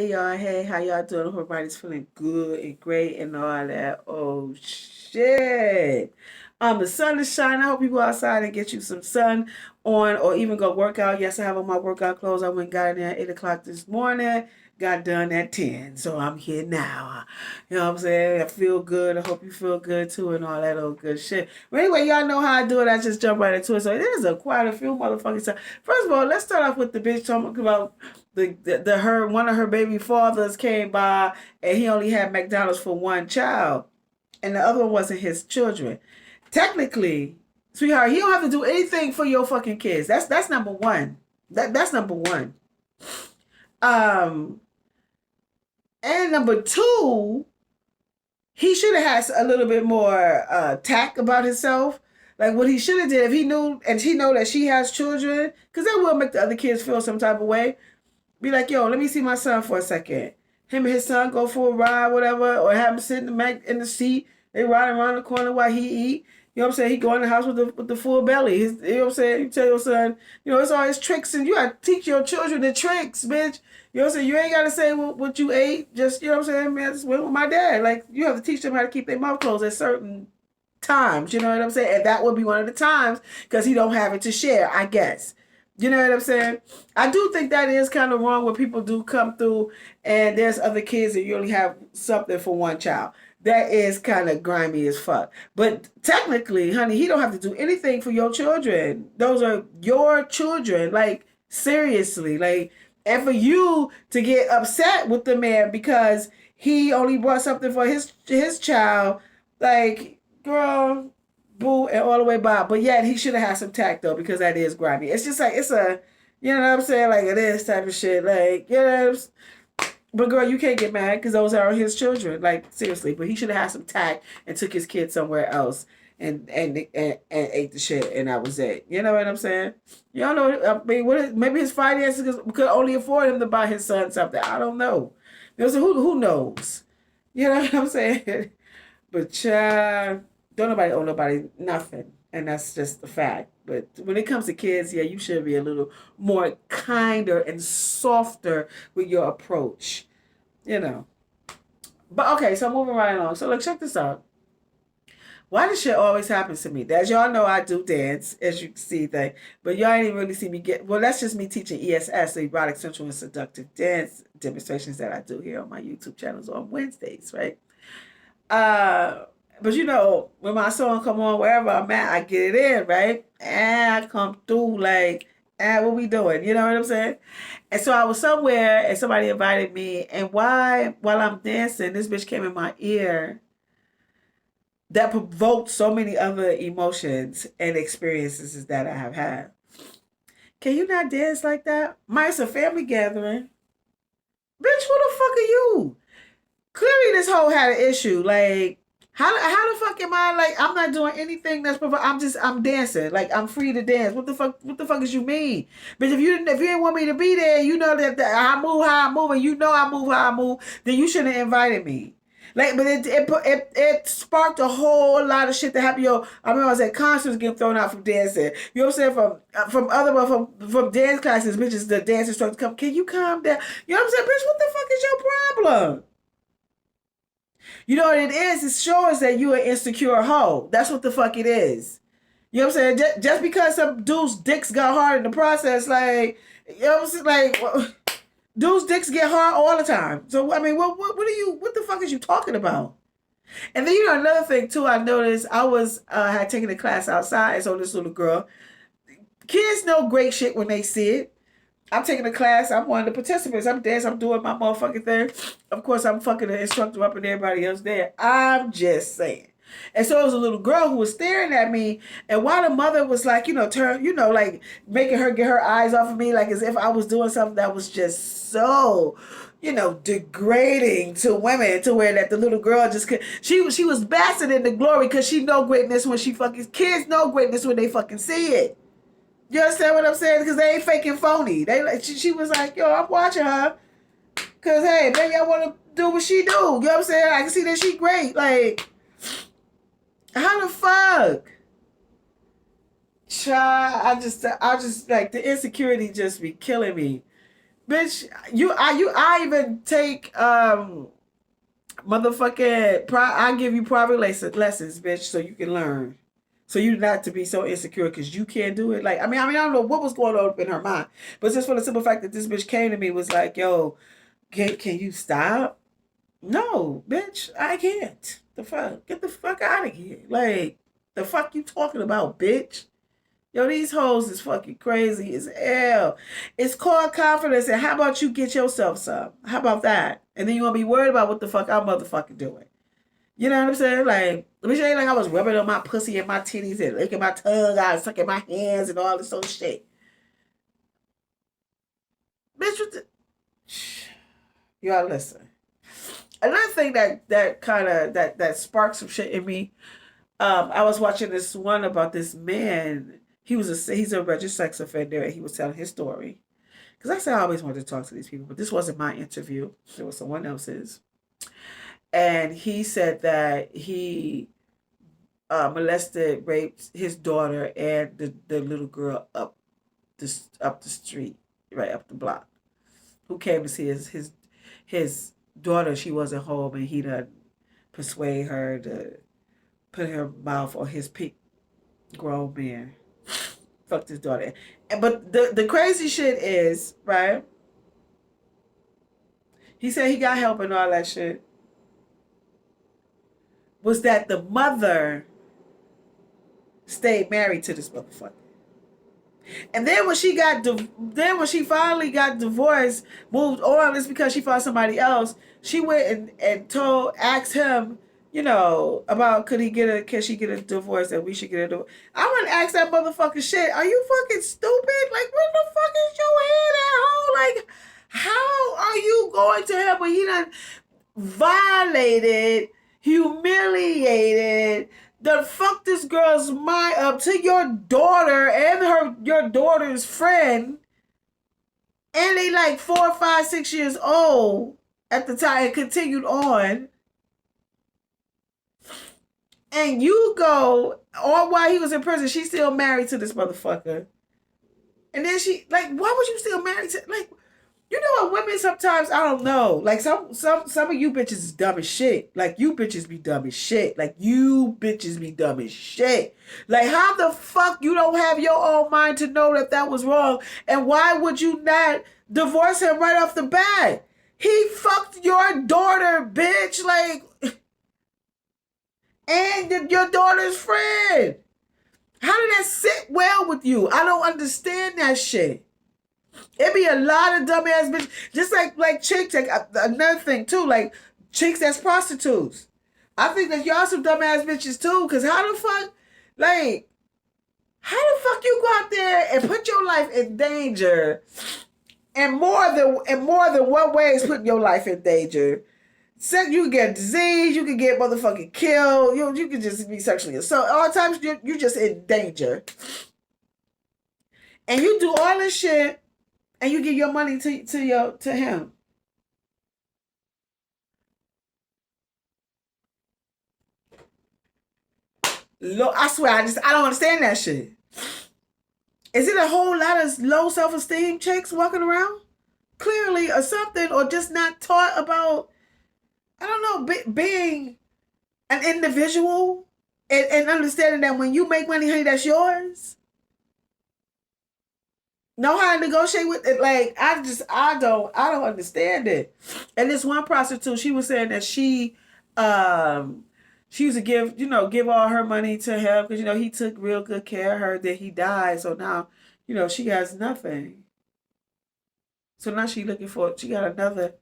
Hey y'all, hey, how y'all doing? Hope everybody's feeling good and great and all that. Oh shit. The sun is shining. I hope you go outside and get you some sun on or even go work out. Yes, I have on my workout clothes. I went and got in there at 8 o'clock this morning. Got done at 10. So I'm here now. You know what I'm saying? I feel good. I hope you feel good too and all that old good shit. But anyway, y'all know how I do it. I just jump right into it. So there's quite a few motherfuckers. First of all, let's start off with the bitch talking about one of her baby fathers came by and he only had McDonald's for one child and the other one wasn't his children. Technically, sweetheart, he don't have to do anything for your fucking kids. That's number one. That's number one. And number two, he should have had a little bit more tact about himself. Like what he should have did if he knew and he know that she has children, because that will make the other kids feel some type of way. Be like, yo, let me see my son for a second. Him and his son go for a ride, whatever, or have him sit in the seat. They ride around the corner while he eat. You know what I'm saying? He go in the house with the full belly. You know what I'm saying? You tell your son, it's all his tricks, and you gotta teach your children the tricks, bitch. You know what I'm saying? You ain't gotta say what you ate. Just, you know what I'm saying? Man, I just went with my dad. Like, you have to teach them how to keep their mouth closed at certain times. You know what I'm saying? And that would be one of the times because he don't have it to share, I guess. You know what I'm saying? I do think that is kind of wrong when people do come through and there's other kids and you only have something for one child. That is kind of grimy as fuck. But technically, honey, he don't have to do anything for your children. Those are your children. Like, seriously. Like, and for you to get upset with the man because he only brought something for his child, like, girl, boo, and all the way by. But yet he should have had some tact though, because that is grimy. It's just like, it's a, you know what I'm saying, like it is type of shit. Like, you know, but girl, you can't get mad because those are his children. Like, seriously. But he should have had some tact and took his kid somewhere else and ate the shit, and that was it. You know what I'm saying? You don't know. I mean, maybe his finances could only afford him to buy his son something. I don't know. Who knows? You know what I'm saying? But don't nobody owe nobody nothing, and that's just the fact. But when it comes to kids, yeah, you should be a little more kinder and softer with your approach, But okay, so moving right along. So look, check this out. Why this shit always happens to me? As y'all know, I do dance, as you can see that, but y'all ain't even really see me get. Well, that's just me teaching ESS, the erotic, sensual, and seductive dance demonstrations that I do here on my YouTube channels on Wednesdays, right? But when my song come on, wherever I'm at, I get it in, right? And I come through like, what we doing? You know what I'm saying? And so I was somewhere and somebody invited me, and while I'm dancing, this bitch came in my ear that provoked so many other emotions and experiences that I have had. Can you not dance like that? It's a family gathering. Bitch, who the fuck are you? Clearly this hoe had an issue. Like, how the fuck am I, like, I'm not doing anything that's I'm dancing. Like, I'm free to dance. What the fuck is you mean? But if you didn't want me to be there, you know that I move how I move, and you know I move how I move, then you shouldn't have invited me. Like, but it sparked a whole lot of shit that happened. Yo, I remember I was at concerts getting thrown out from dancing. You know what I'm saying? From dance classes, bitches, the dance instructor come, can you calm down? You know what I'm saying? Bitch, what the fuck is your problem? You know what it is? It shows that you an insecure hoe. That's what the fuck it is. You know what I'm saying? Just because some dude's dicks got hard in the process, like, you know what I'm saying? Like, dudes' dicks get hard all the time. So, I mean, what the fuck is you talking about? And then, another thing, too, I noticed, I had taken a class outside, so this little girl, kids know great shit when they see it. I'm taking a class. I'm one of the participants. I'm dancing. I'm doing my motherfucking thing. Of course, I'm fucking the instructor up and everybody else there. I'm just saying. And so it was a little girl who was staring at me. And while the mother was like, like making her get her eyes off of me, like as if I was doing something that was just so, degrading to women, to where that the little girl just could. She was basking in the glory because she know greatness when she fucking. Kids know greatness when they fucking see it. You understand what I'm saying? Because they ain't faking phony. She was like, yo, I'm watching her. Because, hey, maybe I want to do what she do. You know what I'm saying? I can see that she great. Like, how the fuck? Child, I just, like, the insecurity just be killing me. Bitch, I even take motherfucking I give you private lessons, bitch, so you can learn. So you not to be so insecure because you can't do it. Like, I don't know what was going on up in her mind, but just for the simple fact that this bitch came to me was like, "Yo, can you stop?" No, bitch, I can't. The fuck, get the fuck out of here. Like, the fuck you talking about, bitch? Yo, these hoes is fucking crazy as hell. It's called confidence, and how about you get yourself some? How about that? And then you won't be worried about what the fuck I'm motherfucking doing. You know what I'm saying? Like, bitch, ain't like I was rubbing on my pussy and my titties and licking my tongue out and sucking my hands and all this old shit. Bitch, what the... Y'all listen. Another thing that kind of that sparked some shit in me. I was watching this one about this man. He's a registered sex offender, and he was telling his story. Because I said I always wanted to talk to these people, but this wasn't my interview. It was someone else's. And he said that he molested, raped his daughter and the little girl up the street, right up the block, who came to see his daughter. She wasn't home, and he done persuade her to put her mouth on his peak. Grown man fucked his daughter. But the crazy shit is, right? He said he got help and all that shit. Was that the mother stayed married to this motherfucker? And then when she finally got divorced, moved on, it's because she found somebody else. She went and asked him, about can she get a divorce and we should get a divorce. I wouldn't ask that motherfucking shit. Are you fucking stupid? Like, where the fuck is your head at home? Like, how are you going to him when he done violated, humiliated, done fucked this girl's mind up to your daughter and your daughter's friend, and they like 4, 5, 6 years old at the time and continued on. And you go, all while he was in prison, she's still married to this motherfucker. And then why was you still married to, like, you know what, women sometimes, I don't know. Like, some of you bitches is dumb as shit. Like, you bitches be dumb as shit. Like, you bitches be dumb as shit. Like, how the fuck you don't have your own mind to know that was wrong? And why would you not divorce him right off the bat? He fucked your daughter, bitch. Like, and your daughter's friend. How did that sit well with you? I don't understand that shit. It be a lot of dumbass bitches. Just like chicks. Like, another thing too, like chicks that's prostitutes. I think that y'all some dumbass bitches too. Cause how the fuck you go out there and put your life in danger, and more than one way is putting your life in danger. You can get disease, you can get motherfucking killed, you can just be sexually assaulted. All times you're just in danger. And you do all this shit and you give your money to him. Look, I swear, I don't understand that shit. Is it a whole lot of low self-esteem chicks walking around? Clearly, or something, or just not taught about, I don't know, being an individual and understanding that when you make money, honey, that's yours. Know how to negotiate with it. Like, I don't understand it. And this one prostitute, she was saying that she used to give all her money to him because, he took real good care of her. Then he died. So now, she has nothing. So now she got another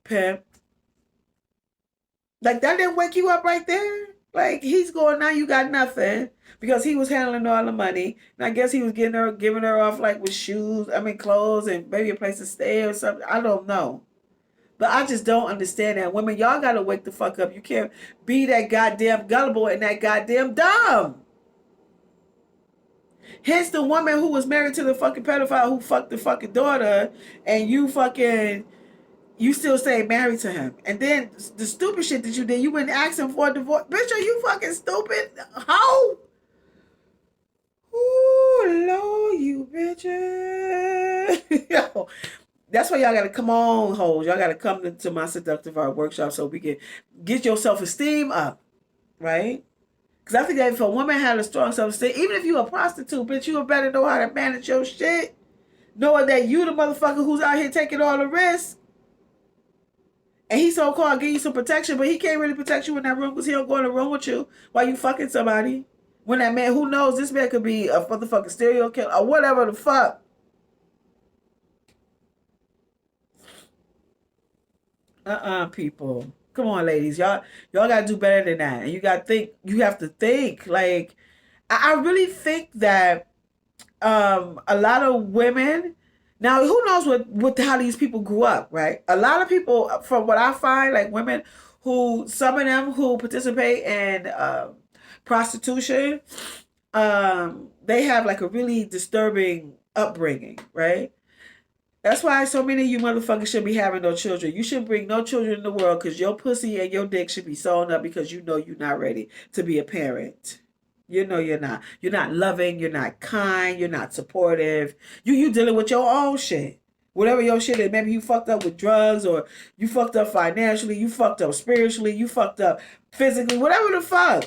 pimp. Like, that didn't wake you up right there? Like, he's going, now you got nothing. Because he was handling all the money. And I guess he was giving her off like with clothes and maybe a place to stay or something. I don't know. But I just don't understand that. Women, y'all got to wake the fuck up. You can't be that goddamn gullible and that goddamn dumb. Hence the woman who was married to the fucking pedophile who fucked the fucking daughter, and you still stay married to him. And then the stupid shit that you did, you wouldn't ask him for a divorce. Bitch, are you fucking stupid? How? Ooh, Lord, you bitches. Yo, That's why y'all got to come on, hoes. Y'all got to come to my seductive art workshop so we can get your self-esteem up, right? Because I think that if a woman had a strong self-esteem, even if you a prostitute, bitch, you better know how to manage your shit. Knowing that you the motherfucker who's out here taking all the risks. And he so-called give you some protection, but he can't really protect you in that room because he don't go in the room with you while you fucking somebody. When that man, who knows, this man could be a motherfucking serial killer or whatever the fuck. People. Come on, ladies. Y'all gotta do better than that. And you gotta think, you have to think. Like, I really think that a lot of women, now who knows what how these people grew up, right? A lot of people, from what I find, like women who, some of them who participate in prostitution, they have like a really disturbing upbringing, right? That's why so many of you motherfuckers should be having no children. You should bring no children in the world because your pussy and your dick should be sewn up because you know you're not ready to be a parent. You know you're not. You're not loving. You're not kind. You're not supportive. You dealing with your own shit. Whatever your shit is. Maybe you fucked up with drugs, or you fucked up financially. You fucked up spiritually. You fucked up physically. Whatever the fuck.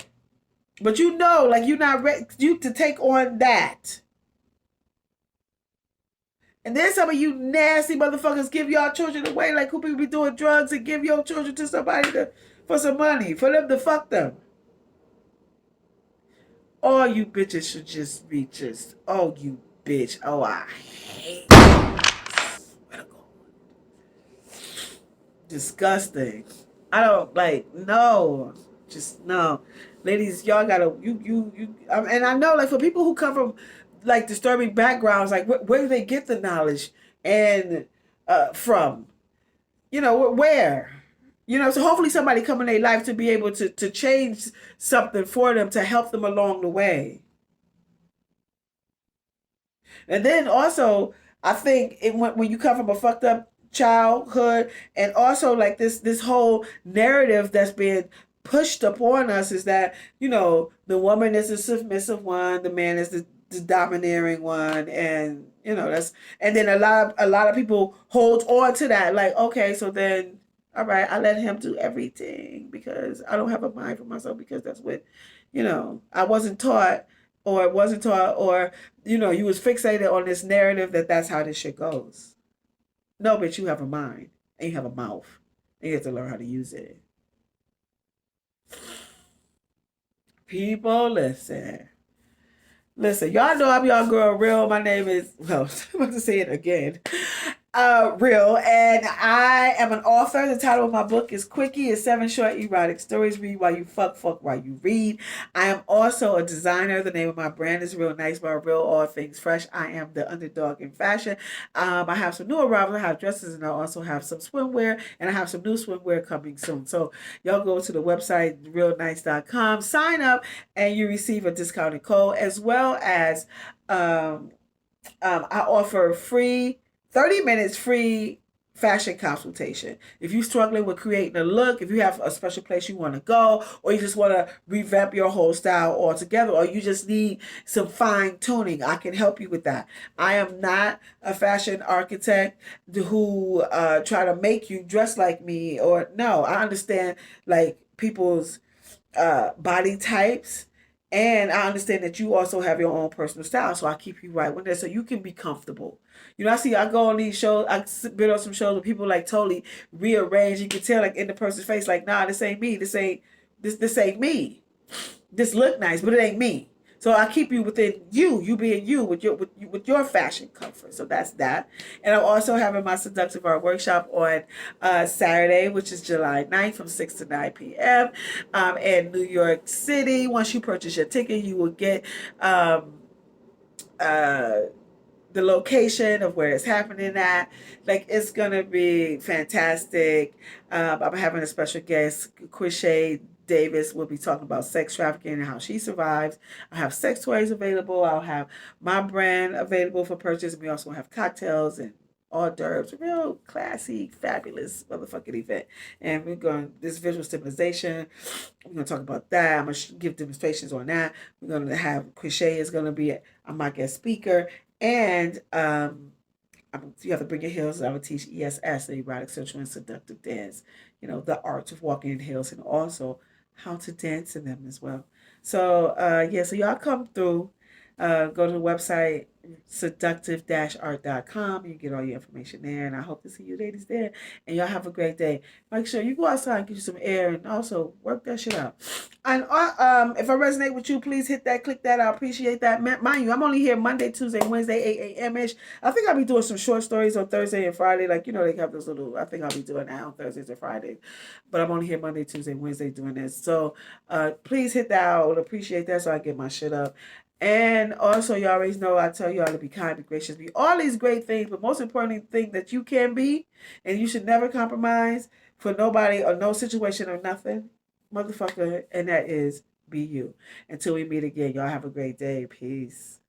But you know, like, you're not ready to take on that. And then some of you nasty motherfuckers give y'all children away, like who people be doing drugs and give your children to somebody for some money, for them to fuck them. All you bitches should just be just, oh, you bitch. Oh, I hate you. Disgusting. I don't, like, no. Just no. Ladies, y'all gotta, and I know, like, for people who come from, like, disturbing backgrounds, like, where do they get the knowledge and from? You know, where? You know, so hopefully somebody come in their life to be able to change something for them, to help them along the way. And then also, I think when you come from a fucked up childhood, and also like this whole narrative that's being pushed upon us is that, you know, the woman is the submissive one, the man is the domineering one, and you know that's, and then a lot of people hold on to that, like, okay, so then all right, I let him do everything because I don't have a mind for myself, because that's what, you know, I wasn't taught, or it wasn't taught, or, you know, you was fixated on this narrative that that's how this shit goes. No, bitch, you have a mind and you have a mouth and you have to learn how to use it. People, listen. Listen, y'all know I'm your girl Rill. My name is, well, I'm about to say it again. Rill, and I am an author. The title of my book is Quickie. It's 7 short erotic stories. Read while you fuck while you read. I am also a designer. The name of my brand is Real Nice Bar, Real All Things Fresh. I am the underdog in fashion. I have some new arrivals. I have dresses, and I also have some swimwear, and I have some new swimwear coming soon. So y'all go to the website realnice.com, sign up, and you receive a discounted code, as well as I offer free 30 minutes free fashion consultation. If you're struggling with creating a look, if you have a special place you want to go, or you just want to revamp your whole style altogether, or you just need some fine tuning, I can help you with that. I am not a fashion architect who try to make you dress like me, or no, I understand like people's body types. And I understand that you also have your own personal style, so I keep you right with that, so you can be comfortable. You know, I go on these shows, I've been on some shows where people like totally rearrange. You can tell like in the person's face, like, nah, this ain't me. This ain't me. This look nice, but it ain't me. So I keep you within you being you with your fashion comfort. So that's that. And I'm also having my Seductive Art workshop on Saturday, which is July 9th from 6 to 9 p.m. In New York City. Once you purchase your ticket, you will get the location of where it's happening at. Like, it's gonna be fantastic. I'm having a special guest, Quishay Davis, will be talking about sex trafficking and how she survives. I have sex toys available. I'll have my brand available for purchase. We also have cocktails and hors d'oeuvres. Real classy, fabulous motherfucking event. And we're going, this visual stimulation, we're going to talk about that. I'm going to give demonstrations on that. We're going to have, Quishay is going to be my guest speaker. And You have to bring your heels. I would teach ESS, erotic, sexual, and seductive dance. The art of walking in heels, and also how to dance in them as well. So yeah, so y'all come through. Go to the website seductive-art.com. You get all your information there, and I hope to see you ladies there. And y'all have a great day. Make sure you go outside and get you some air, and also work that shit out. And if I resonate with you, please hit that, click that. I appreciate that. Mind you, I'm only here Monday, Tuesday, Wednesday, 8 a.m. ish. I think I'll be doing some short stories on Thursday and Friday. Like, they have those little, I think I'll be doing that on Thursdays and Fridays. But I'm only here Monday, Tuesday, Wednesday doing this. So please hit that. I would appreciate that so I get my shit up. And also, you always know I tell y'all to be kind, be gracious, be all these great things. But most important thing that you can be, and you should never compromise for nobody or no situation or nothing, motherfucker, and that is be you. Until we meet again, y'all have a great day. Peace.